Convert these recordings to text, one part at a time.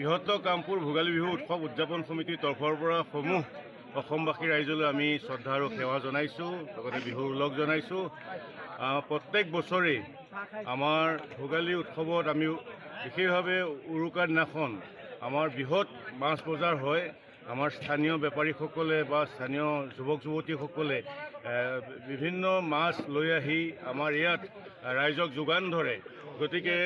বৃহত্তৰ কামপুৰ ভোগালী বিহু উৎসৱ উদযাপন সমিতিৰ তৰফৰ পৰা সমূহ অসমবাসী ৰাইজলৈ আমি শ্ৰদ্ধা আৰু সেৱা জনাইছোঁ, লগতে বিহুৰ ওলগ জনাইছোঁ। প্ৰত্যেক বছৰেই আমাৰ ভোগালী উৎসৱত আমি বিশেষভাৱে উৰুকাৰ দিনাখন আমাৰ বৃহৎ মাছ বজাৰ হয়। আমাৰ স্থানীয় বেপাৰীসকলে বা স্থানীয় যুৱক যুৱতীসকলে বিভিন্ন মাছ লৈ আহি আমাৰ ইয়াত ৰাইজক যোগান ধৰে। গতিকে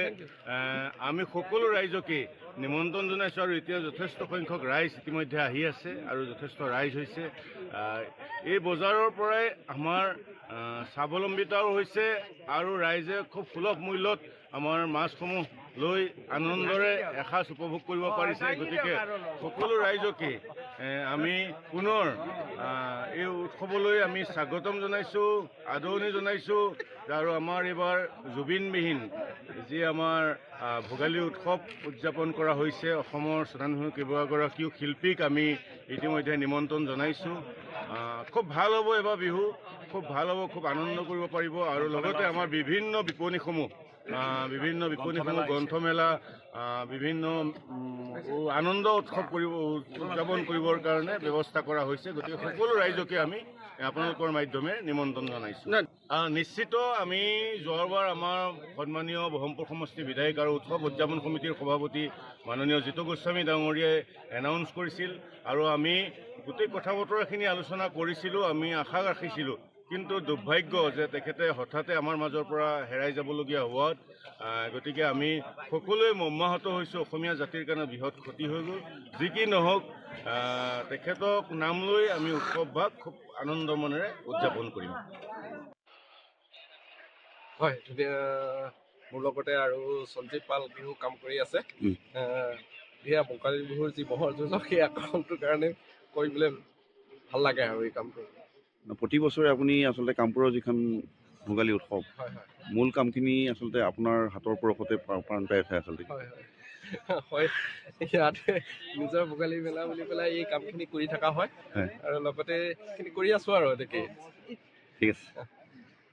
আমি সকলো ৰাইজকে নিমন্ত্ৰণ জনাইছোঁ আৰু এতিয়া যথেষ্ট সংখ্যক ৰাইজ ইতিমধ্যে আহি আছে আৰু যথেষ্ট ৰাইজ হৈছে। এই বজাৰৰ পৰাই আমাৰ স্বাৱলম্বিতাও হৈছে আৰু ৰাইজে খুব সুলভ মূল্যত আমাৰ মাছসমূহ লৈ আনন্দৰে এসাঁজ উপভোগ কৰিব পাৰিছে। গতিকে সকলো ৰাইজকে আমি পুনৰ এই উৎসৱলৈ আমি স্বাগতম জনাইছোঁ, আদৰণি জনাইছোঁ। আৰু আমাৰ এইবাৰ জুবিনবিহীন যি আমাৰ ভোগালী উৎসৱ উদযাপন কৰা হৈছে, অসমৰ স্বনামধন্য কেইবাগৰাকীও শিল্পীক আমি ইতিমধ্যে নিমন্ত্ৰণ জনাইছোঁ। খুব ভাল হ'ব এইবাৰ বিহু, খুব ভাল হ'ব, খুব আনন্দ কৰিব পাৰিব। আৰু লগতে আমাৰ বিভিন্ন বিপণীসমূহ গ্ৰন্থমেলা, বিভিন্ন আনন্দ উৎসৱ উদযাপন কৰিবৰ কাৰণে ব্যৱস্থা কৰা হৈছে। গতিকে সকলো ৰাইজকে আমি আপোনালোকৰ মাধ্যমেৰে নিমন্ত্ৰণ জনাইছোঁ। নিশ্চিত আমি যোৱাবাৰ আমাৰ সন্মানীয় ব্ৰহ্মপুৰ সমষ্টি বিধায়ক আৰু উৎসৱ উদযাপন সমিতিৰ সভাপতি মাননীয় জিতু গোস্বামী ডাঙৰীয়াই এনাউন্স কৰিছিল আৰু আমি গোটেই কথা বতৰাখিনি আলোচনা কৰিছিলোঁ। আমি আশা ৰাখিছিলোঁ, কিন্তু দুৰ্ভাগ্য যে তেখেতে হঠাতে আমাৰ মাজৰ পৰা হেৰাই যাবলগীয়া হোৱাত গতিকে আমি সকলোৱে মৰ্মাহত হৈছোঁ। অসমীয়া জাতিৰ কাৰণে বৃহৎ ক্ষতি হৈ গ'ল। যি কি নহওক, তেখেতক নাম লৈ আমি উৎসৱভাগ খুব আনন্দ মনেৰে উদযাপন কৰিম। হয়, মোৰ লগতে আৰু সঞ্জীৱ পাল বিহু কাম কৰি আছে। সেয়া ভোগালী বিহুৰ যি মহৰ যুঁজক সেই আক্ৰমণটোৰ কাৰণে কৰিবলৈ ভাল লাগে আৰু এই কামটো। প্ৰতি বছৰে আপুনি আচলতে কামপুৰৰ যিখন ভোগালী উৎসৱ, মূল কামখিনি আচলতে আপোনাৰ হাতৰ পৰশতে প্ৰাণ পাই আছে আচলতে। হয়, ইয়াতে নিজৰ ভোগালী মেলা বুলি পেলাই এই কামখিনি কৰি থকা হয় আৰু লগতে এইখিনি কৰি আছোঁ আৰু এনেকৈ। ঠিক আছে।